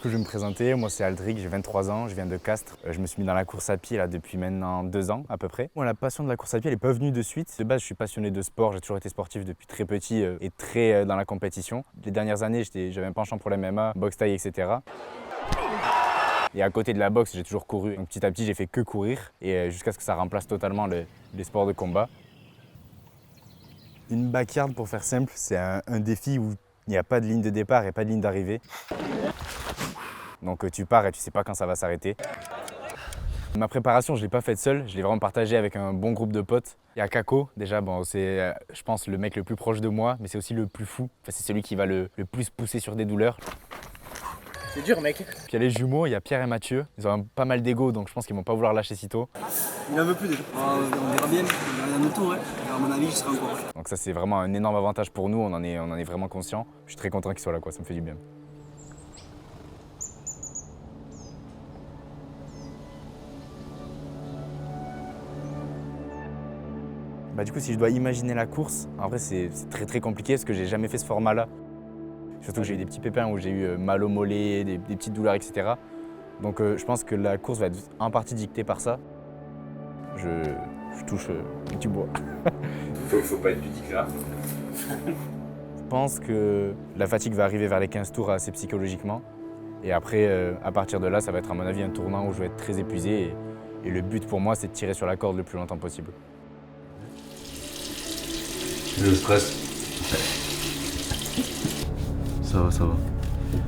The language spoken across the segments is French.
coup, je vais me présenter. Moi, c'est Aldric, j'ai 23 ans, je viens de Castres. Je me suis mis dans la course à pied là, depuis maintenant 2 ans à peu près. Moi, la passion de la course à pied, elle n'est pas venue de suite. De base, je suis passionné de sport, j'ai toujours été sportif depuis très petit et très dans la compétition. Les dernières années, j'avais un penchant pour la MMA, boxe taille, etc. Et à côté de la boxe, j'ai toujours couru. Donc petit à petit, j'ai fait que courir et jusqu'à ce que ça remplace totalement les sports de combat. Une backyard, pour faire simple, c'est un défi où il n'y a pas de ligne de départ et pas de ligne d'arrivée. Donc tu pars et tu sais pas quand ça va s'arrêter. Ma préparation, je ne l'ai pas faite seule, je l'ai vraiment partagée avec un bon groupe de potes. Il y a Kako, déjà, bon, c'est, je pense, le mec le plus proche de moi, mais c'est aussi le plus fou. Enfin, c'est celui qui va le plus pousser sur des douleurs. C'est dur, mec. Puis il y a les jumeaux, il y a Pierre et Mathieu. Ils ont pas mal d'ego, donc je pense qu'ils vont pas vouloir lâcher si tôt. Il en veut plus déjà. On verra bien, il y a notre tour, ouais. À mon avis, je serai encore. Donc ça, c'est vraiment un énorme avantage pour nous, on en est vraiment conscient. Je suis très content qu'il soit là, quoi, ça me fait du bien. Bah, du coup, si je dois imaginer la course, en vrai, c'est très compliqué parce que j'ai jamais fait ce format-là. Surtout que j'ai eu des petits pépins où j'ai eu mal au mollet, des petites douleurs, etc. Donc je pense que la course va être en partie dictée par ça. Je touche du bois. faut pas être ludique là. Je pense que la fatigue va arriver vers les 15 tours assez psychologiquement. Et après, à partir de là, ça va être à mon avis un tournant où je vais être très épuisé. Et le but pour moi, c'est de tirer sur la corde le plus longtemps possible. Le stress. Ça va, ça va.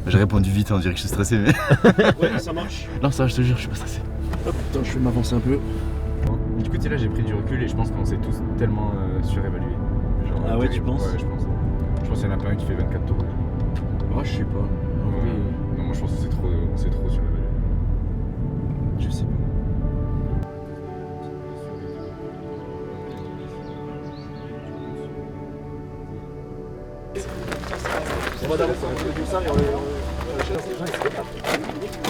J'ai répondu vite, on dirait que je suis stressé, mais. Ouais, ça marche. Non, ça va, je te jure, je suis pas stressé. Hop, attends, je vais m'avancer un peu. Du coup, tu sais, là, j'ai pris du recul et je pense qu'on s'est tous tellement surévalués. Genre, Ah ouais, tu penses? Ouais, je pense. Je pense qu'il y en a pas un qui fait 24 tours. Ah, je sais pas. En vrai, Non, moi, je pense que c'est trop surévalué. je sais pas.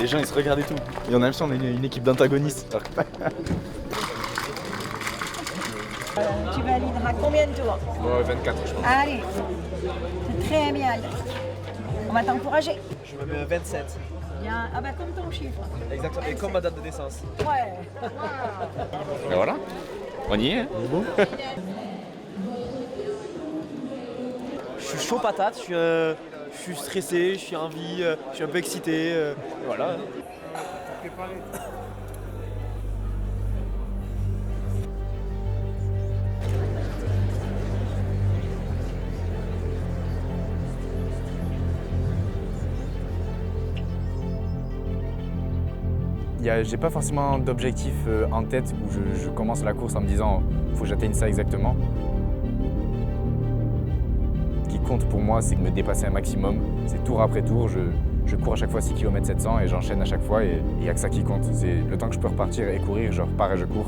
Les gens ils se regardent et tout. Et on a l'impression qu'on est une équipe d'antagonistes. Tu valideras combien de tours? 24, je pense. Allez, c'est très bien. On va t'encourager. Je me mets 27. Bien. Ah bah comme ton chiffre. Exactement. Et comme ma date de naissance. Ouais. Ben voilà, on y est. Hein. Je suis chaud patate, je suis stressé, je suis en vie, je suis un peu excité. Et voilà. J'ai pas forcément d'objectif en tête où je commence la course en me disant faut que j'atteigne ça exactement. Ce qui compte pour moi, c'est de me dépasser un maximum. C'est tour après tour, je cours à chaque fois 6 km 700 et j'enchaîne à chaque fois et il n'y a que ça qui compte. C'est le temps que je peux repartir et courir, je repars et je cours.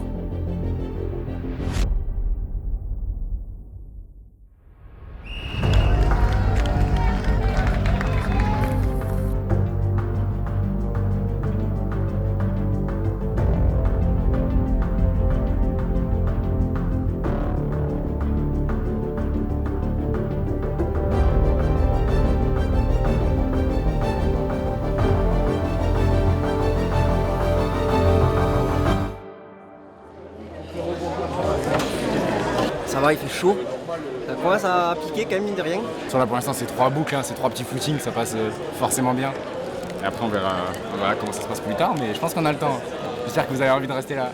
Ça va, il fait chaud. Ça commence à piquer quand même, mine de rien. Sur là pour l'instant c'est 3 boucles, hein, c'est 3 petits footings, ça passe forcément bien. Et après on verra comment ça se passe plus tard, mais je pense qu'on a le temps. J'espère que vous avez envie de rester là.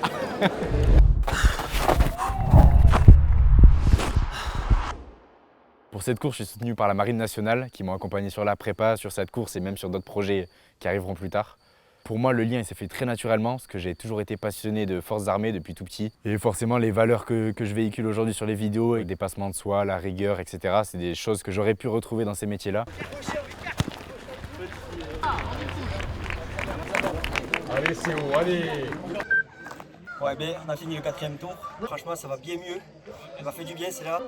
Pour cette course, je suis soutenu par la Marine nationale qui m'ont accompagné sur la prépa, sur cette course et même sur d'autres projets qui arriveront plus tard. Pour moi, le lien il s'est fait très naturellement parce que j'ai toujours été passionné de forces armées depuis tout petit. Et forcément, les valeurs que je véhicule aujourd'hui sur les vidéos, le dépassement de soi, la rigueur, etc., c'est des choses que j'aurais pu retrouver dans ces métiers-là. Allez, c'est haut, allez. Ouais, ben, on a fini le 4e tour. Franchement, ça va bien mieux. Ça m'a fait du bien, c'est là.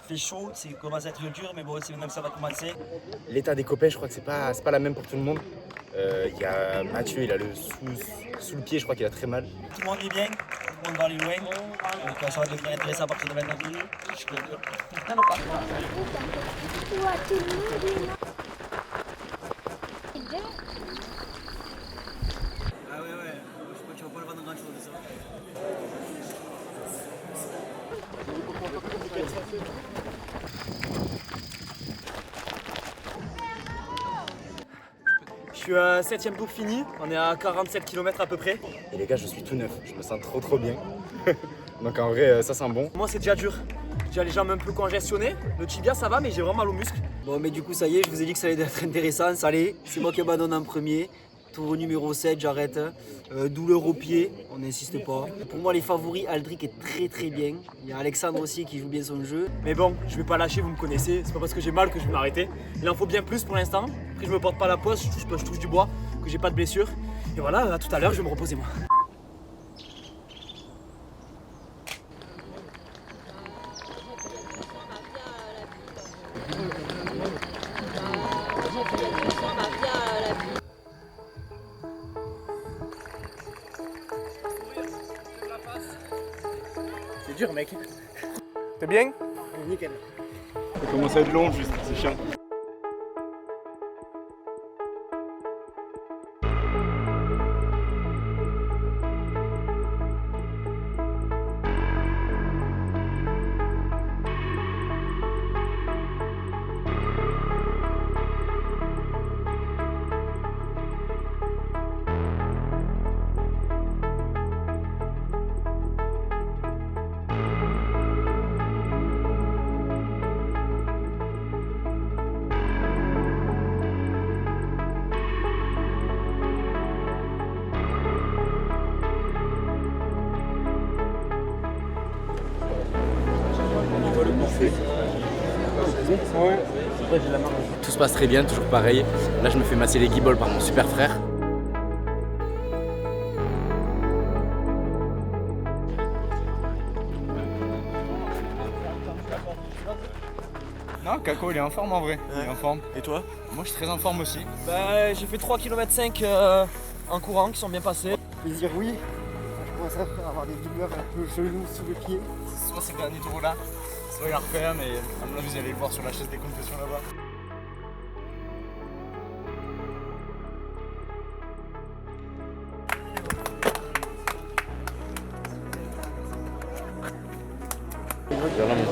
Il fait chaud, ça commence à être dur, mais bon, c'est maintenant que ça va commencer. L'état des copains, je crois que c'est pas la même pour tout le monde. Il y a Mathieu, il a le sous le pied, je crois qu'il a très mal. Tout le monde est bien, tout le monde va aller loin. Donc ça va devenir intéressant à partir de maintenant. Je suis content. Toi, tout le monde est là. Je suis à 7ème tour fini, on est à 47 km à peu près. Et les gars, je suis tout neuf, je me sens trop bien. Donc en vrai, ça sent bon. Moi c'est déjà dur. J'ai les jambes un peu congestionnées, le tibia ça va mais j'ai vraiment mal aux muscles. Bon mais du coup ça y est, je vous ai dit que ça allait être intéressant, ça allait. C'est moi qui abandonne en premier. Tour numéro 7, j'arrête. Douleur au pied, on n'insiste pas. Pour moi les favoris, Aldric est très bien. Il y a Alexandre aussi qui joue bien son jeu. Mais bon, je vais pas lâcher, vous me connaissez. C'est pas parce que j'ai mal que je vais m'arrêter. Il en faut bien plus pour l'instant. Après je me porte pas la poisse, je touche du bois, que j'ai pas de blessure. Et voilà, à tout à l'heure, je vais me reposer moi. C'est dur, mec. T'es bien? Nickel. Ça commence à être long, juste, c'est chiant. Tout se passe très bien, toujours pareil. Là, je me fais masser les guibolles par mon super frère. Non, Kako, il est en forme en vrai. Il est en forme. Et toi? Moi, je suis très en forme aussi. Bah, j'ai fait 3,5 km en courant qui sont bien passés. Plaisir oui. Je commence à avoir des douleurs un peu genoux sous le pied. Soit ces derniers tours là, soit il a refait, mais à mon avis, vous allez le voir sur la chaise des confessions là-bas.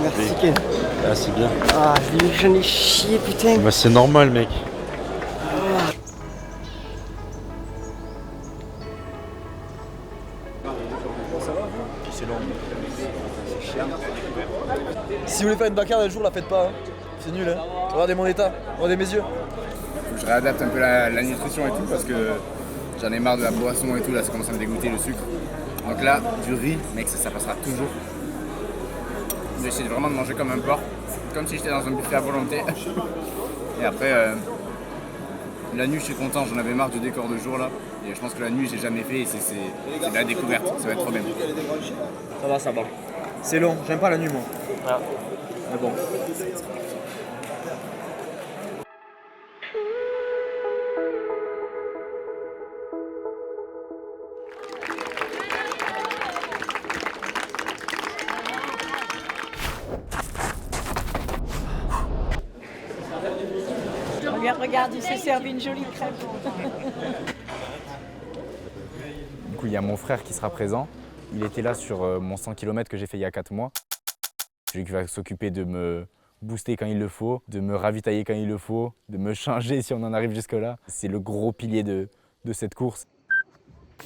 Merci Ken. Ah, c'est bien. Ah, j'en ai chié putain. Bah, c'est normal, mec. Si vous voulez faire une bacarde un jour, la faites pas. Hein. C'est nul. Hein. Regardez mon état, regardez mes yeux. Faut que je réadapte un peu la nutrition et tout parce que j'en ai marre de la boisson et tout, là ça commence à me dégoûter le sucre. Donc là, du riz, mec, ça passera toujours. J'essaie vraiment de manger comme un porc, comme si j'étais dans un buffet à volonté. Et après, la nuit je suis content, j'en avais marre du décor de jour là. Et je pense que la nuit j'ai jamais fait et c'est de la découverte, ça va être trop bien. Ça va. C'est long, j'aime pas la nuit moi. Ah. Mais bon. Regarde, il s'est servi une jolie crêpe. Du coup, il y a mon frère qui sera présent. Il était là sur mon 100 km que j'ai fait il y a 4 mois. Celui qui va s'occuper de me booster quand il le faut, de me ravitailler quand il le faut, de me changer si on en arrive jusque-là. C'est le gros pilier de cette course.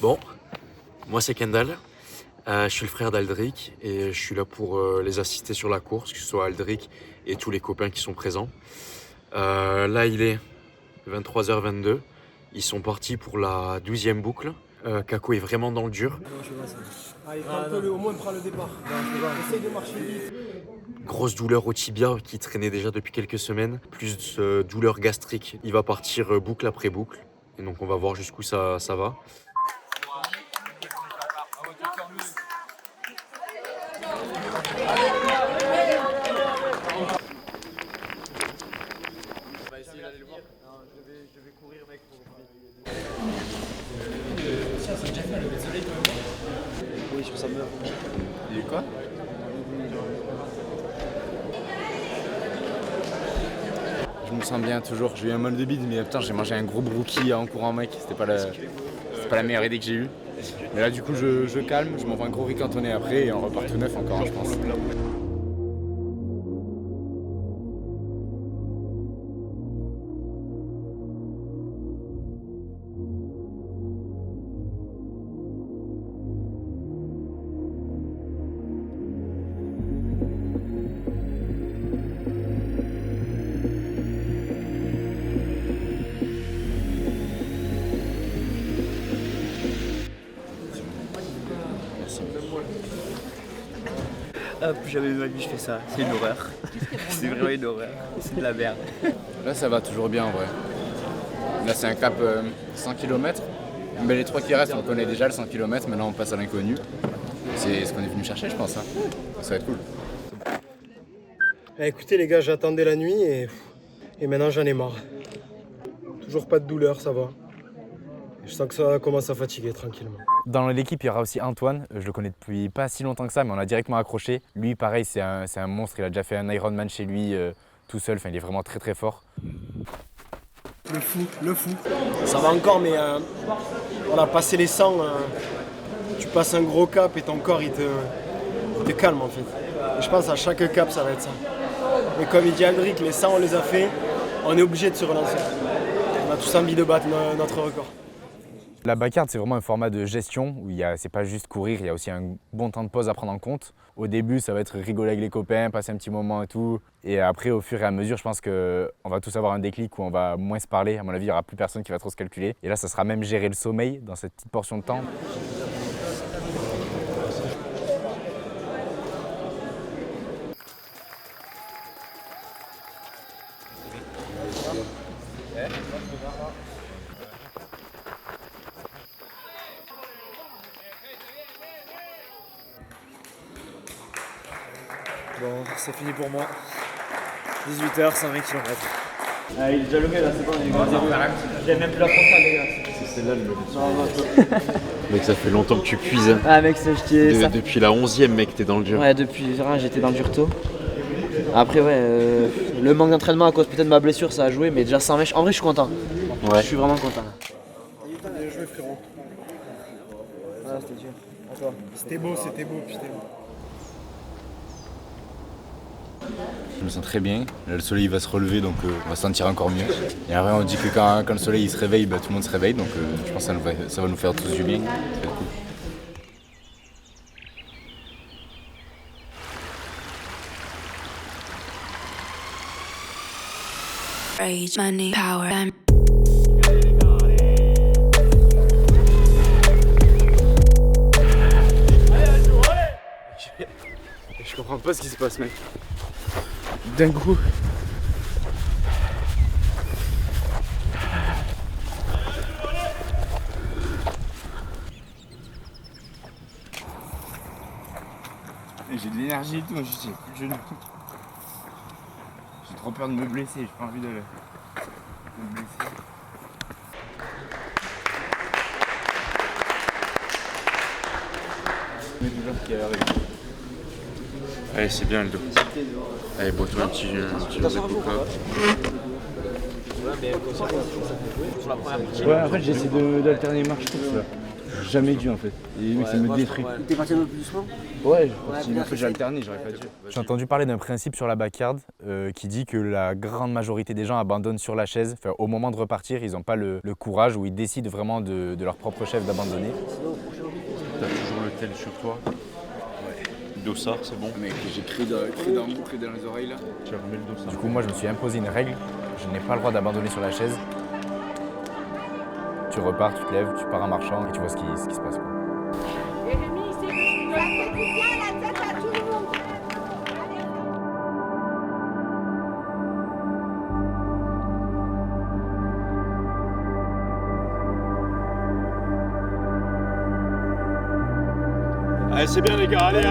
Bon, moi c'est Kendall. Je suis le frère d'Aldric et je suis là pour les assister sur la course, que ce soit Aldric et tous les copains qui sont présents. Là, il est 23h22. Ils sont partis pour la 12e boucle. Kako est vraiment dans le dur. Allez, prends-le, au moins prends le départ. Essaye de marcher vite. Grosse douleur au tibia qui traînait déjà depuis quelques semaines, plus douleur gastrique. Il va partir boucle après boucle. Et donc on va voir jusqu'où ça va. Oui, ça meurt. Il est quoi? Je me sens bien toujours, j'ai eu un mal de bide mais putain j'ai mangé un gros brookie en courant mec, c'était pas la meilleure idée que j'ai eue. Mais là du coup je calme, je m'envoie un gros riz cantonné après et on repart tout neuf encore je pense. Hop, jamais de ma vie je fais ça, c'est une horreur. C'est vraiment une horreur, c'est de la merde. Là, ça va toujours bien en vrai. Là, c'est un cap 100 km. Mais les 3 qui restent, on connaît déjà le 100 km. Maintenant, on passe à l'inconnu. C'est ce qu'on est venu chercher, je pense. Hein. Ça va être cool. Écoutez les gars, j'attendais la nuit et maintenant j'en ai marre. Toujours pas de douleur, ça va. Je sens que ça commence à fatiguer tranquillement. Dans l'équipe, il y aura aussi Antoine. Je le connais depuis pas si longtemps que ça, mais on a directement accroché. Lui, pareil, c'est un monstre. Il a déjà fait un Ironman chez lui tout seul. Enfin, il est vraiment très très fort. Le fou. Ça va encore, mais on a passé les 100. Tu passes un gros cap et ton corps il te calme en fait. Et je pense à chaque cap, ça va être ça. Mais comme il dit Aldric, les 100 on les a fait, on est obligé de se relancer. On a tous envie de battre notre record. La backyard, c'est vraiment un format de gestion où c'est pas juste courir, il y a aussi un bon temps de pause à prendre en compte. Au début, ça va être rigoler avec les copains, passer un petit moment et tout. Et après, au fur et à mesure, je pense qu'on va tous avoir un déclic où on va moins se parler. À mon avis, il n'y aura plus personne qui va trop se calculer. Et là, ça sera même gérer le sommeil dans cette petite portion de temps. Bon, c'est fini pour moi. 18h, 120 km. Ah, il est déjà levé là, c'est bon, il est grand. J'ai même plus la frontale, les gars. C'est celle-là le Mec, ça fait longtemps que tu cuises. Hein. Ah, mec, c'est ça. Depuis la 11e, mec, t'es dans le dur. Ouais, depuis j'étais dans le dur tôt. Après, ouais, le manque d'entraînement à cause peut-être de ma blessure, ça a joué, mais déjà sans mèche. En vrai, je suis content. Ouais. Je suis vraiment content. Bien joué, frérot. Ah, c'était dur. C'était beau, putain. Je me sens très bien. Là, le soleil va se relever, donc on va se sentir encore mieux. Et après, on dit que quand le soleil il se réveille, bah, tout le monde se réveille. Donc je pense que ça va nous faire tous du bien. Ça va être cool. Rage, money, power, and Je comprends pas ce qui se passe, mec. D'un coup. J'ai de l'énergie et tout, j'ai plus de genoux. J'ai trop peur de me blesser, j'ai pas envie de me blesser. Mais toujours ce qui arrive. Allez, c'est bien le dos. Allez, bois-toi un petit verre de coca. Ouais, en fait, j'essaie d'alterner marche-course là. J'ai jamais dû en fait. Et ça me détruit. T'es parti un peu plus doucement? Ouais, en fait, j'ai alterné, j'aurais pas dû. J'ai entendu parler d'un principe sur la backyard qui dit que la grande majorité des gens abandonnent sur la chaise. Enfin, au moment de repartir, ils n'ont pas le courage ou ils décident vraiment de leur propre chef d'abandonner. T'as toujours le tel sur toi. Ouais. Dossard, c'est bon. Mec, j'ai crié dans le boucle et dans les oreilles là. Tu as remis le dossard. Du coup, moi, je me suis imposé une règle. Je n'ai pas le droit d'abandonner sur la chaise. Tu repars, tu te lèves, tu pars en marchant et tu vois ce qui se passe. Quoi. Jérémy, c'est que tu as fait du bien à la tête à tout le monde. Allez, c'est bien les gars, allez.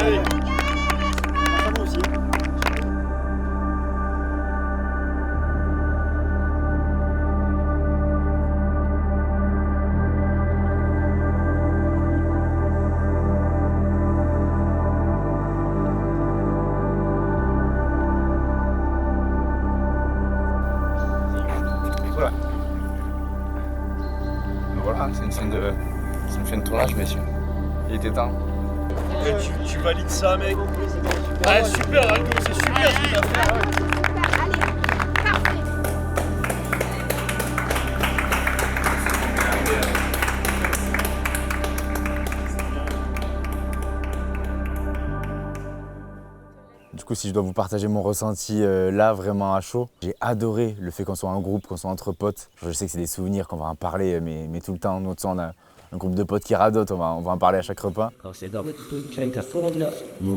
Voilà, c'est une scène de tournage, messieurs. Il était temps. Tu valides ça, mec? Ah, super, Aldo, c'est super ce que t'as fait. Allez, parfait. Du coup, si je dois vous partager mon ressenti là, vraiment à chaud, j'ai adoré le fait qu'on soit en groupe, qu'on soit entre potes. Je sais que c'est des souvenirs, qu'on va en parler, mais tout le temps. Nous, on un groupe de potes qui radotent, on va en parler à chaque repas. Donc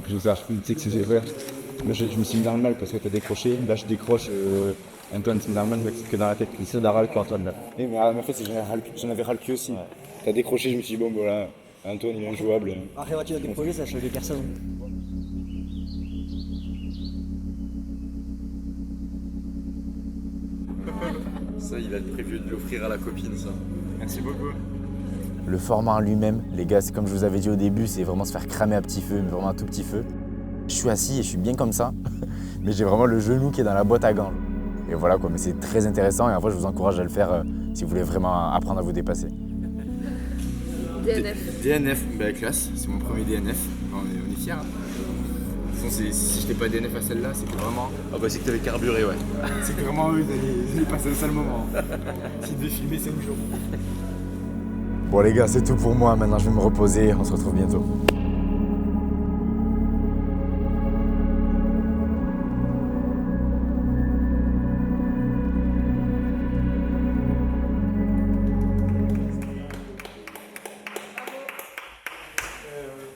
je sais que c'est vrai. Là je me suis mis dans le mal parce que t'as décroché, là je décroche, Antoine c'est dans le mal que dans la tête. Il s'est d'Aral quoi Antoine là. Mais en fait j'en avais ras le cul aussi. Ouais. T'as décroché, je me suis dit bon voilà, Antoine il est injouable. Après tu as décroché, ça change personne. Ça, il a prévu de l'offrir à la copine, ça. Merci beaucoup. Le format en lui-même, les gars, c'est comme je vous avais dit au début, c'est vraiment se faire cramer à petit feu, mais vraiment un tout petit feu. Je suis assis et je suis bien comme ça, mais j'ai vraiment le genou qui est dans la boîte à gants. Et voilà quoi, mais c'est très intéressant et en vrai je vous encourage à le faire si vous voulez vraiment apprendre à vous dépasser. DNF. DNF, bah classe, c'est mon premier DNF. On est fiers. Hein. De toute façon, si je n'étais pas DNF à celle-là, c'est que vraiment. Ah bah c'est que t'avais carburé, ouais. C'est que vraiment eux, ils allaient passer un sale moment. S'ils devaient filmer 5 jours. Bon les gars, c'est tout pour moi, maintenant je vais me reposer, on se retrouve bientôt.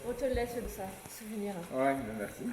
On te laisse ça, souvenir. Ouais, merci.